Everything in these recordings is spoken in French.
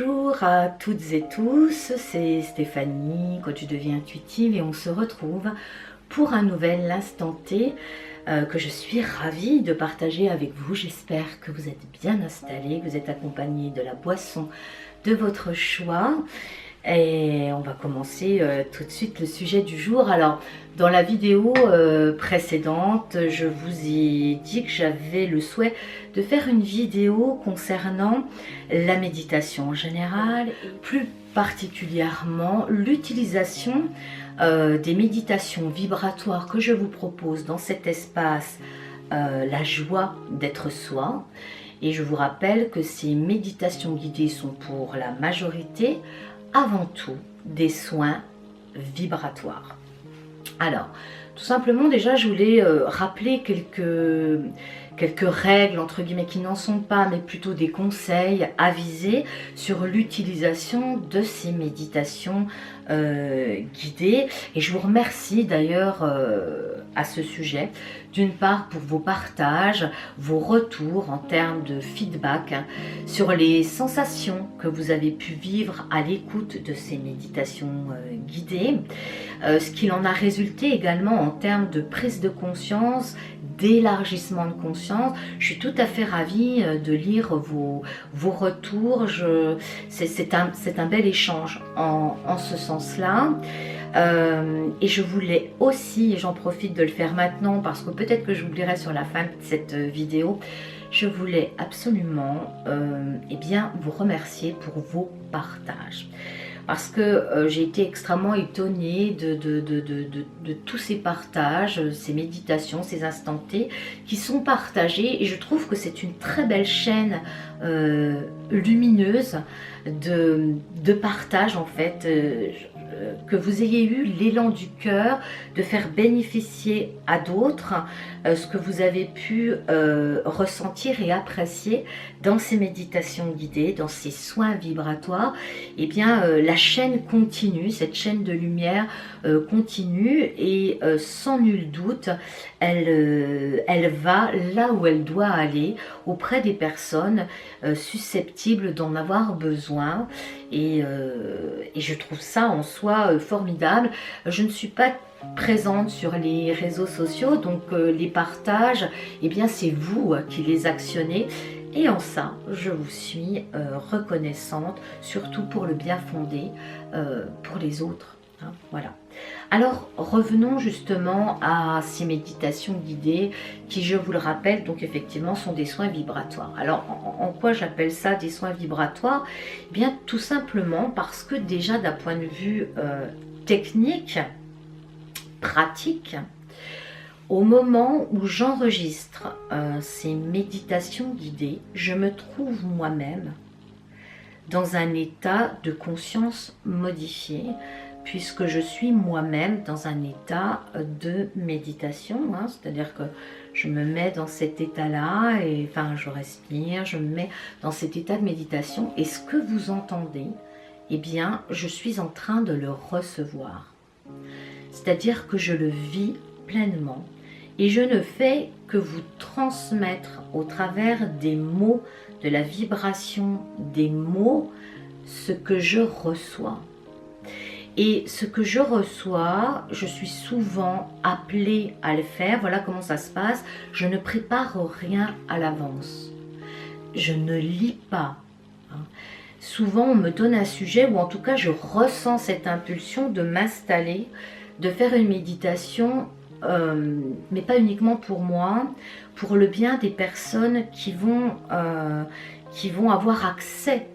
Bonjour à toutes et tous, c'est Stéphanie, coach de vie intuitive, et on se retrouve pour un nouvel instant T que je suis ravie de partager avec vous. J'espère que vous êtes bien installés, que vous êtes accompagnés de la boisson de votre choix. Et on va commencer tout de suite le sujet du jour. Alors, dans la vidéo précédente, je vous ai dit que j'avais le souhait de faire une vidéo concernant la méditation en général, et plus particulièrement l'utilisation des méditations vibratoires que je vous propose dans cet espace, la joie d'être soi. Et je vous rappelle que ces méditations guidées sont pour la majorité avant tout des soins vibratoires. Alors, tout simplement, déjà, je voulais rappeler quelques règles, entre guillemets, qui n'en sont pas, mais plutôt des conseils avisés sur l'utilisation de ces méditations guidées. Et je vous remercie d'ailleurs à ce sujet, d'une part pour vos partages, vos retours en termes de feedback sur les sensations que vous avez pu vivre à l'écoute de ces méditations guidées, ce qu'il en a résulté également en termes de prise de conscience, d'élargissement de conscience. Je suis tout à fait ravie de lire vos retours. C'est un bel échange en ce sens-là. Et je voulais aussi, et j'en profite de le faire maintenant parce que peut-être que j'oublierai sur la fin de cette vidéo, je voulais absolument eh bien, vous remercier pour vos partages. Parce que j'ai été extrêmement étonnée de tous ces partages, ces méditations, ces instants T qui sont partagés. Et je trouve que c'est une très belle chaîne lumineuse de partage en fait. Que vous ayez eu l'élan du cœur de faire bénéficier à d'autres ce que vous avez pu ressentir et apprécier dans ces méditations guidées, dans ces soins vibratoires. Eh bien, la chaîne continue, cette chaîne de lumière continue, et sans nul doute, elle va là où elle doit aller, auprès des personnes susceptibles d'en avoir besoin. Et je trouve ça en soi formidable. Je ne suis pas présente sur les réseaux sociaux, donc les partages, eh bien c'est vous qui les actionnez. Et en ça, je vous suis reconnaissante, surtout pour le bien fondé pour les autres. Hein, voilà. Alors, revenons justement à ces méditations guidées qui, je vous le rappelle, donc effectivement sont des soins vibratoires. Alors, en quoi j'appelle ça des soins vibratoires? Eh bien, tout simplement parce que déjà d'un point de vue technique, pratique, au moment où j'enregistre ces méditations guidées, je me trouve moi-même dans un état de conscience modifié, puisque je suis moi-même dans un état de méditation, hein, c'est-à-dire que je me mets dans cet état-là, et enfin je respire, je me mets dans cet état de méditation, et ce que vous entendez, eh bien je suis en train de le recevoir, c'est-à-dire que je le vis pleinement, et je ne fais que vous transmettre au travers des mots, de la vibration des mots, ce que je reçois. Et ce que je reçois, je suis souvent appelée à le faire. Voilà comment ça se passe. Je ne prépare rien à l'avance. Je ne lis pas. Souvent, on me donne un sujet, ou en tout cas, je ressens cette impulsion de m'installer, de faire une méditation, mais pas uniquement pour moi, pour le bien des personnes qui vont avoir accès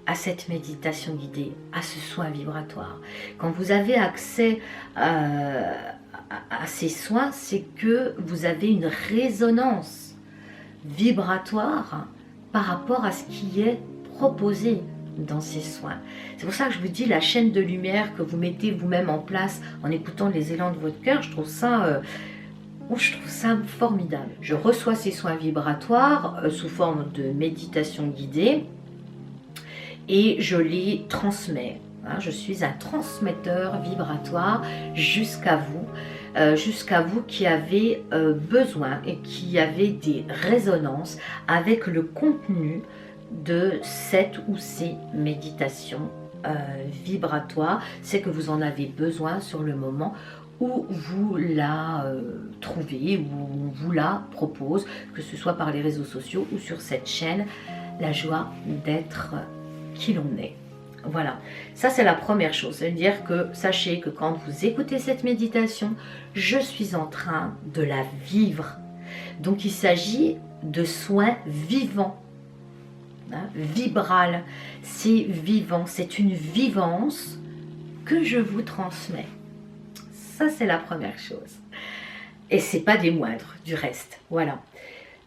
à cette méditation guidée, à ce soin vibratoire. Quand vous avez accès à ces soins, c'est que vous avez une résonance vibratoire par rapport à ce qui est proposé dans ces soins. C'est pour ça que je vous dis, la chaîne de lumière que vous mettez vous-même en place en écoutant les élans de votre cœur, je trouve ça formidable. Je reçois ces soins vibratoires sous forme de méditation guidée, et je les transmets. Je suis un transmetteur vibratoire jusqu'à vous qui avez besoin et qui avez des résonances avec le contenu de cette ou ces méditations vibratoires, c'est que vous en avez besoin sur le moment où vous la trouvez, où on vous la propose, que ce soit par les réseaux sociaux ou sur cette chaîne, la joie d'être qui l'on est. Voilà, ça c'est la première chose, c'est-à-dire que sachez que quand vous écoutez cette méditation, je suis en train de la vivre. Donc il s'agit de soins vivants, hein, vibral, c'est vivant, c'est une vivance que je vous transmets. Ça c'est la première chose. Et c'est pas des moindres du reste, voilà.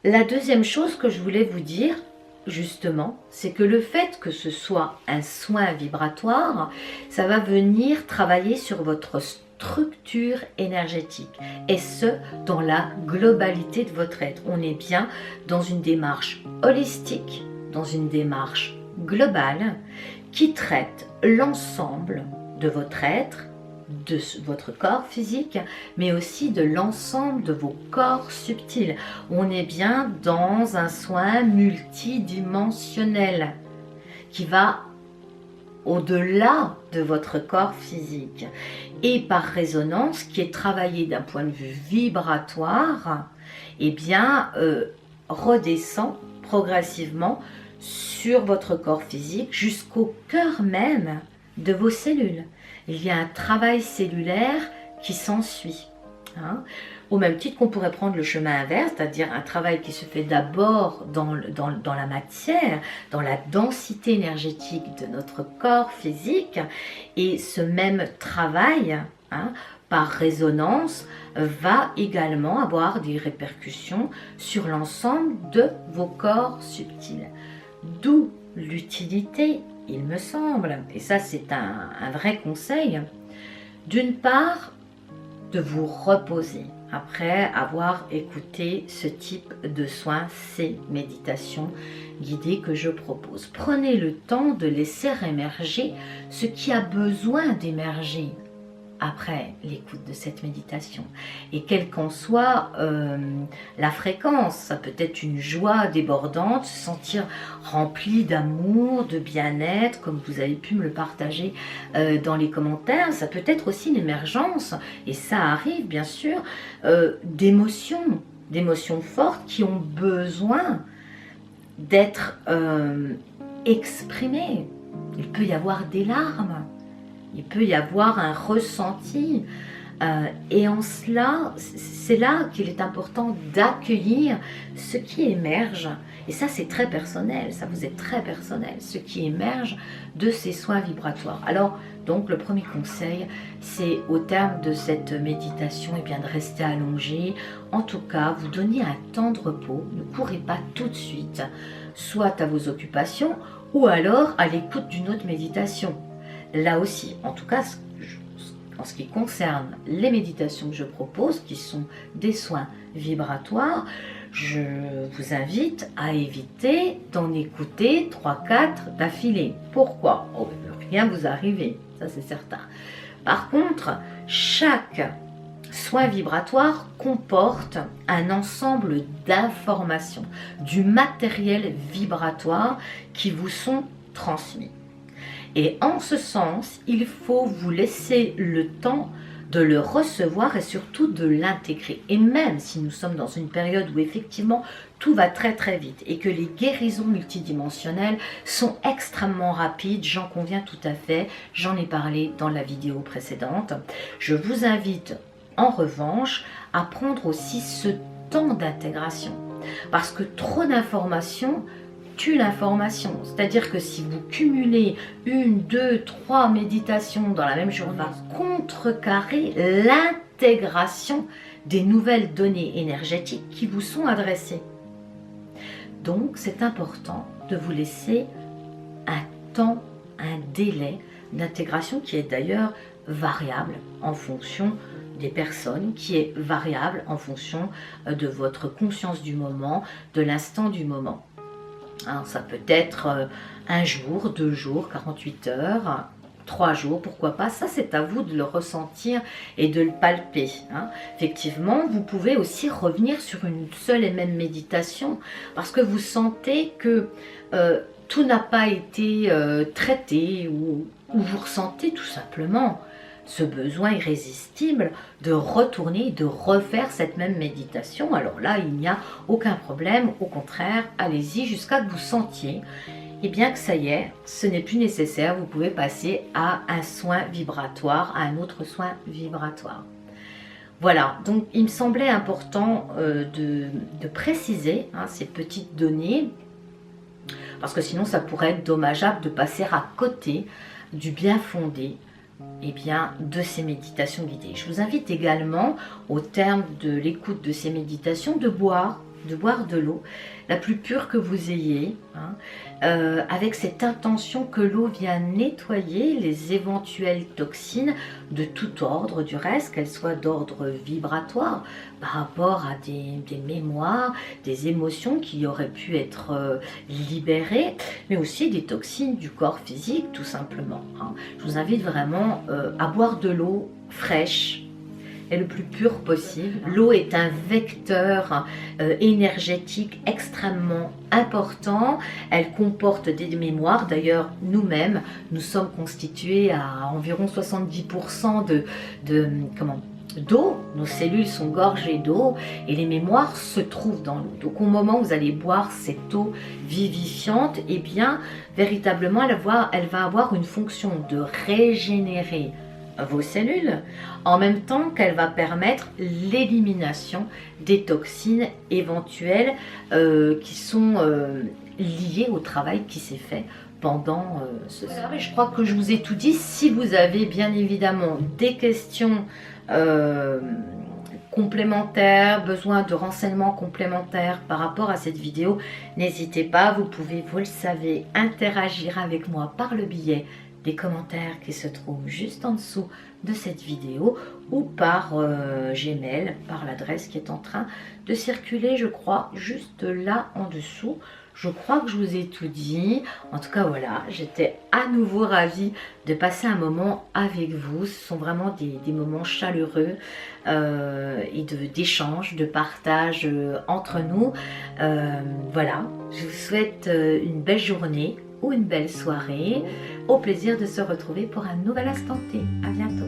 La deuxième chose que je voulais vous dire, justement, c'est que le fait que ce soit un soin vibratoire, ça va venir travailler sur votre structure énergétique, et ce, dans la globalité de votre être. On est bien dans une démarche holistique, dans une démarche globale, qui traite l'ensemble de votre être, de votre corps physique, mais aussi de l'ensemble de vos corps subtils. On est bien dans un soin multidimensionnel qui va au-delà de votre corps physique et par résonance qui est travaillé d'un point de vue vibratoire, et bien redescend progressivement sur votre corps physique jusqu'au cœur même de vos cellules. Il y a un travail cellulaire qui s'ensuit. Hein. Au même titre qu'on pourrait prendre le chemin inverse, c'est-à-dire un travail qui se fait d'abord dans la matière, dans la densité énergétique de notre corps physique, et ce même travail, hein, par résonance, va également avoir des répercussions sur l'ensemble de vos corps subtils. D'où l'utilité, il me semble, et ça c'est un vrai conseil, d'une part, de vous reposer après avoir écouté ce type de soins, ces méditations guidées que je propose. Prenez le temps de laisser émerger ce qui a besoin d'émerger après l'écoute de cette méditation. Et quelle qu'en soit la fréquence, ça peut être une joie débordante, se sentir rempli d'amour, de bien-être, comme vous avez pu me le partager dans les commentaires. Ça peut être aussi une émergence, et ça arrive bien sûr, d'émotions fortes qui ont besoin d'être exprimées. Il peut y avoir des larmes, il peut y avoir un ressenti, et en cela, c'est là qu'il est important d'accueillir ce qui émerge, et ça c'est très personnel, ça vous est très personnel, ce qui émerge de ces soins vibratoires. Alors donc le premier conseil, c'est au terme de cette méditation, eh bien, de rester allongé, en tout cas vous donner un temps de repos, ne courez pas tout de suite, soit à vos occupations, ou alors à l'écoute d'une autre méditation. Là aussi, en tout cas, en ce qui concerne les méditations que je propose, qui sont des soins vibratoires, je vous invite à éviter d'en écouter 3-4 d'affilée. Pourquoi? Oh, rien vous arriver, ça c'est certain. Par contre, chaque soin vibratoire comporte un ensemble d'informations, du matériel vibratoire qui vous sont transmis. Et en ce sens, il faut vous laisser le temps de le recevoir et surtout de l'intégrer. Et même si nous sommes dans une période où effectivement tout va très très vite et que les guérisons multidimensionnelles sont extrêmement rapides, j'en conviens tout à fait, j'en ai parlé dans la vidéo précédente, je vous invite en revanche à prendre aussi ce temps d'intégration. Parce que trop d'informations tue l'information, c'est-à-dire que si vous cumulez 1, 2, 3 méditations dans la même journée, va contrecarrer l'intégration des nouvelles données énergétiques qui vous sont adressées. Donc c'est important de vous laisser un temps, un délai d'intégration qui est d'ailleurs variable en fonction des personnes, qui est variable en fonction de votre conscience du moment, de l'instant du moment. Alors, ça peut être 1 jour, 2 jours, 48 heures, 3 jours, pourquoi pas, ça c'est à vous de le ressentir et de le palper. Hein. Effectivement, vous pouvez aussi revenir sur une seule et même méditation parce que vous sentez que tout n'a pas été traité ou vous ressentez tout simplement ce besoin irrésistible de retourner, de refaire cette même méditation. Alors là, il n'y a aucun problème, au contraire, allez-y jusqu'à que vous sentiez et bien que ça y est, ce n'est plus nécessaire, vous pouvez passer à un soin vibratoire, à un autre soin vibratoire. Voilà, donc il me semblait important de préciser ces petites données, parce que sinon ça pourrait être dommageable de passer à côté du bien fondé de ces méditations guidées. Je vous invite également, au terme de l'écoute de ces méditations, de boire de l'eau, la plus pure que vous ayez, avec cette intention que l'eau vient nettoyer les éventuelles toxines de tout ordre, du reste, qu'elles soient d'ordre vibratoire, par rapport à des mémoires, des émotions qui auraient pu être libérées, mais aussi des toxines du corps physique, tout simplement. Je vous invite vraiment à boire de l'eau fraîche, et le plus pur possible. L'eau est un vecteur énergétique extrêmement important. Elle comporte des mémoires. D'ailleurs, nous-mêmes, nous sommes constitués à environ 70% d'eau. Nos cellules sont gorgées d'eau et les mémoires se trouvent dans l'eau. Donc au moment où vous allez boire cette eau vivifiante, eh bien, véritablement, elle va avoir une fonction de régénérer vos cellules, en même temps qu'elle va permettre l'élimination des toxines éventuelles qui sont liées au travail qui s'est fait pendant ce soir. Je crois que je vous ai tout dit. Si vous avez bien évidemment des questions complémentaires, besoin de renseignements complémentaires par rapport à cette vidéo, n'hésitez pas, vous pouvez, vous le savez, interagir avec moi par le biais des commentaires qui se trouvent juste en dessous de cette vidéo ou par Gmail, par l'adresse qui est en train de circuler, je crois, juste là en dessous. Je crois que je vous ai tout dit. En tout cas, voilà, j'étais à nouveau ravie de passer un moment avec vous. Ce sont vraiment des moments chaleureux et d'échange, de partage entre nous. Voilà, je vous souhaite une belle journée ou une belle soirée. Au plaisir de se retrouver pour un nouvel instant T. À bientôt.